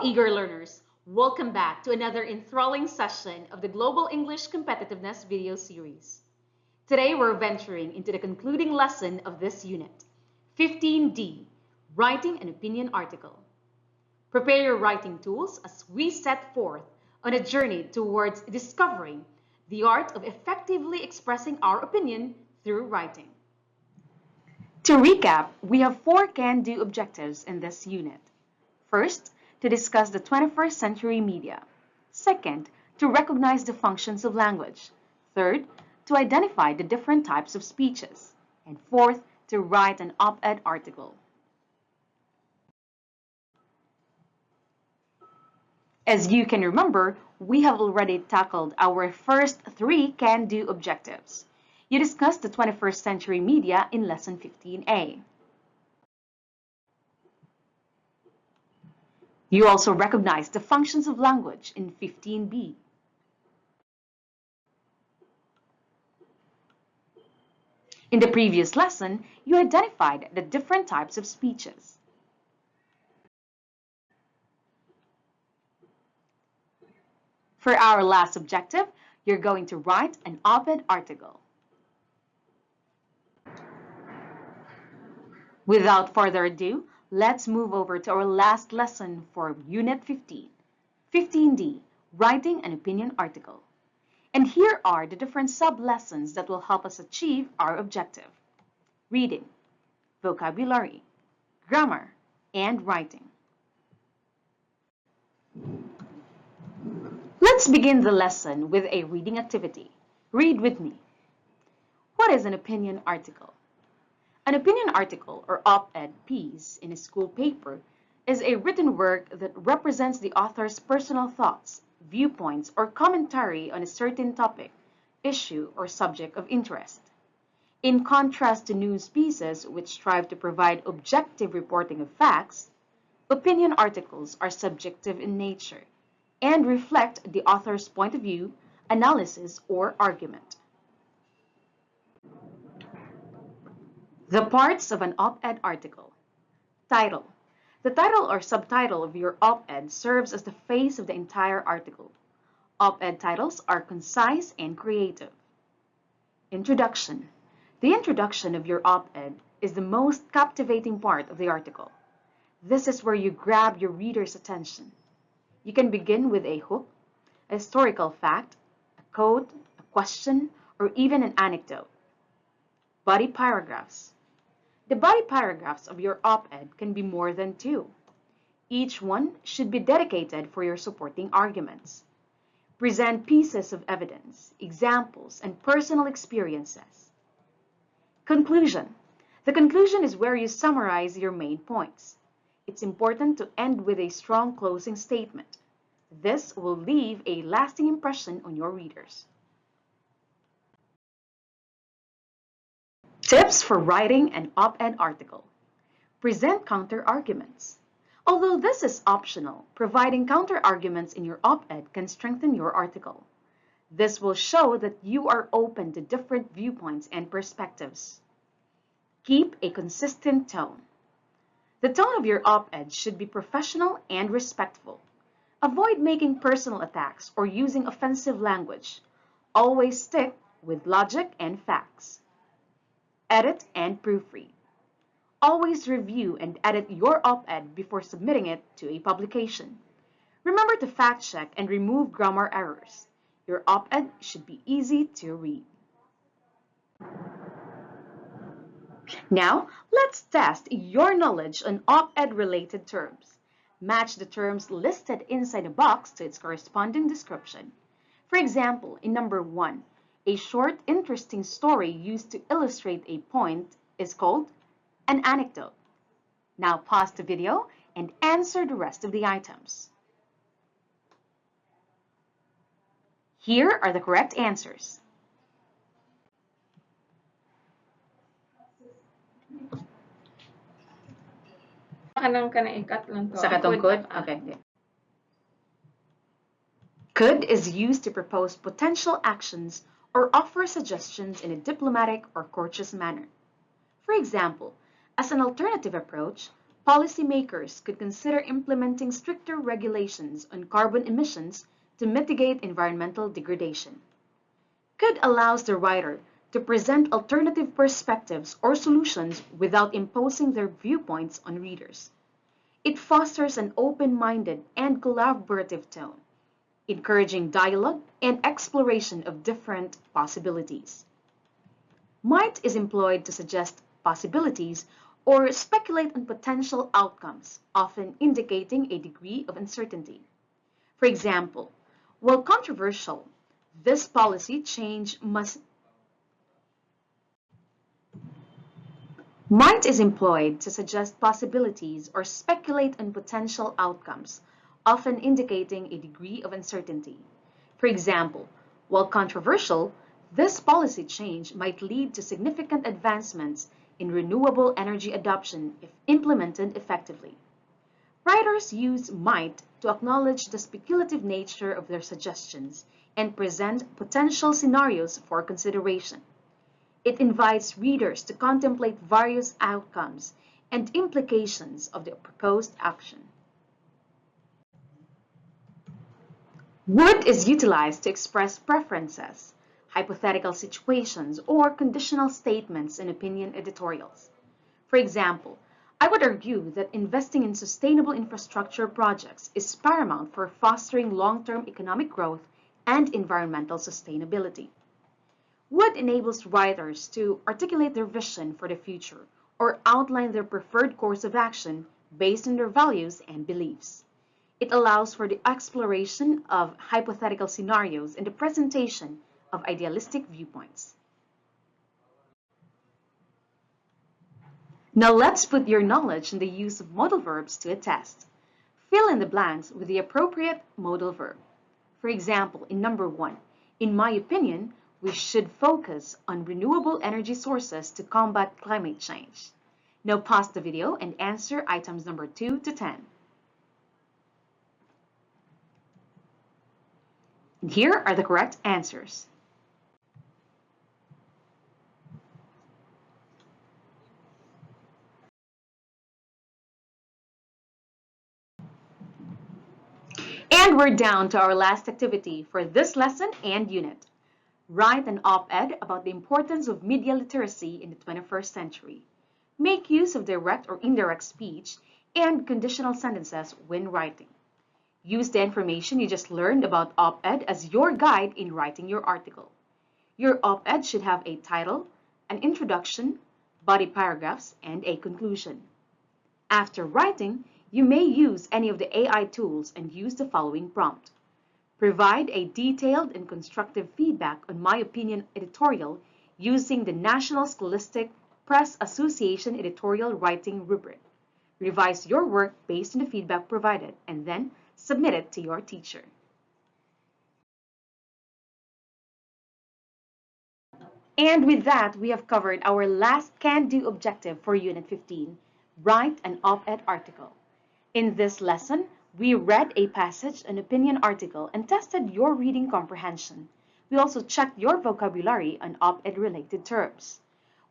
eager learners, welcome back to another enthralling session of the Global English Competitiveness video series. Today we're venturing into the concluding lesson of this unit, 15D, Writing an Opinion Article. Prepare your writing tools as we set forth on a journey towards discovering the art of effectively expressing our opinion through writing. To recap, we have 4 can-do objectives in this unit. First, to discuss the 21st century media. Second, to recognize the functions of language. Third, to identify the different types of speeches. And fourth, to write an op-ed article. As you can remember, we have already tackled our first 3 can-do objectives. You discussed the 21st century media in Lesson 15A. You also recognized the functions of language in 15B. In the previous lesson, you identified the different types of speeches. For our last objective, you're going to write an op-ed article. Without further ado, let's move over to our last lesson for Unit 15, 15D, Writing an Opinion Article. And here are the different sub-lessons that will help us achieve our objective: reading, vocabulary, grammar, and writing. Let's begin the lesson with a reading activity. Read with me. What is an opinion article? An opinion article, or op-ed piece in a school paper, is a written work that represents the author's personal thoughts, viewpoints, or commentary on a certain topic, issue, or subject of interest. In contrast to news pieces which strive to provide objective reporting of facts, opinion articles are subjective in nature and reflect the author's point of view, analysis, or argument. The parts of an op-ed article. Title. The title or subtitle of your op-ed serves as the face of the entire article. Op-ed titles are concise and creative. Introduction. The introduction of your op-ed is the most captivating part of the article. This is where you grab your reader's attention. You can begin with a hook, a historical fact, a quote, a question, or even an anecdote. Body paragraphs. The body paragraphs of your op-ed can be more than 2. Each one should be dedicated for your supporting arguments. Present pieces of evidence, examples, and personal experiences. Conclusion. The conclusion is where you summarize your main points. It's important to end with a strong closing statement. This will leave a lasting impression on your readers. Tips for writing an op-ed article. Present counter-arguments. Although this is optional, providing counter-arguments in your op-ed can strengthen your article. This will show that you are open to different viewpoints and perspectives. Keep a consistent tone. The tone of your op-ed should be professional and respectful. Avoid making personal attacks or using offensive language. Always stick with logic and facts. Edit and proofread. Always review and edit your op-ed before submitting it to a publication. Remember to fact-check and remove grammar errors. Your op-ed should be easy to read. Now, let's test your knowledge on op-ed related terms. Match the terms listed inside a box to its corresponding description. For example, in number 1, a short, interesting story used to illustrate a point is called an anecdote. Now pause the video and answer the rest of the items. Here are the correct answers. Sa katungkod? Okay. Could is used to propose potential actions or offer suggestions in a diplomatic or courteous manner. For example, as an alternative approach, policymakers could consider implementing stricter regulations on carbon emissions to mitigate environmental degradation. Could allows the writer to present alternative perspectives or solutions without imposing their viewpoints on readers. It fosters an open-minded and collaborative tone, encouraging dialogue and exploration of different possibilities. Might is employed to suggest possibilities or speculate on potential outcomes, often indicating a degree of uncertainty. For example, while controversial, this policy change must Might is employed to suggest possibilities or speculate on potential outcomes, often indicating a degree of uncertainty. For example, while controversial, this policy change might lead to significant advancements in renewable energy adoption if implemented effectively. Writers use might to acknowledge the speculative nature of their suggestions and present potential scenarios for consideration. It invites readers to contemplate various outcomes and implications of the proposed action. Would is utilized to express preferences, hypothetical situations, or conditional statements in opinion editorials. For example, I would argue that investing in sustainable infrastructure projects is paramount for fostering long-term economic growth and environmental sustainability. Would enables writers to articulate their vision for the future or outline their preferred course of action based on their values and beliefs. It allows for the exploration of hypothetical scenarios and the presentation of idealistic viewpoints. Now let's put your knowledge in the use of modal verbs to a test. Fill in the blanks with the appropriate modal verb. For example, in number 1, in my opinion, we should focus on renewable energy sources to combat climate change. Now pause the video and answer items number 2 to 10. And here are the correct answers. And we're down to our last activity for this lesson and unit. Write an op-ed about the importance of media literacy in the 21st century. Make use of direct or indirect speech and conditional sentences when writing. Use the information you just learned about op-ed as your guide in writing your article. Your op-ed should have a title, an introduction, body paragraphs, and a conclusion. After writing, you may use any of the AI tools and use the following prompt. Provide a detailed and constructive feedback on my opinion editorial using the National Scholastic Press Association editorial writing rubric. Revise your work based on the feedback provided and then submit it to your teacher. And with that, we have covered our last can-do objective for Unit 15, write an op-ed article. In this lesson, we read a passage, an opinion article, and tested your reading comprehension. We also checked your vocabulary on op-ed related terms.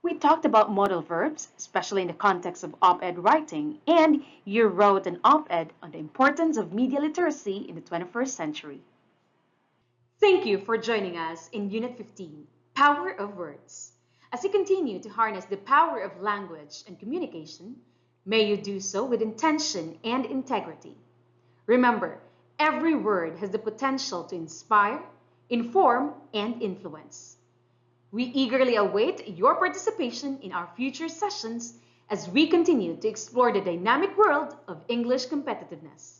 We talked about modal verbs, especially in the context of op-ed writing, and you wrote an op-ed on the importance of media literacy in the 21st century. Thank you for joining us in Unit 15, Power of Words. As you continue to harness the power of language and communication, may you do so with intention and integrity. Remember, every word has the potential to inspire, inform, and influence. We eagerly await your participation in our future sessions as we continue to explore the dynamic world of English competitiveness.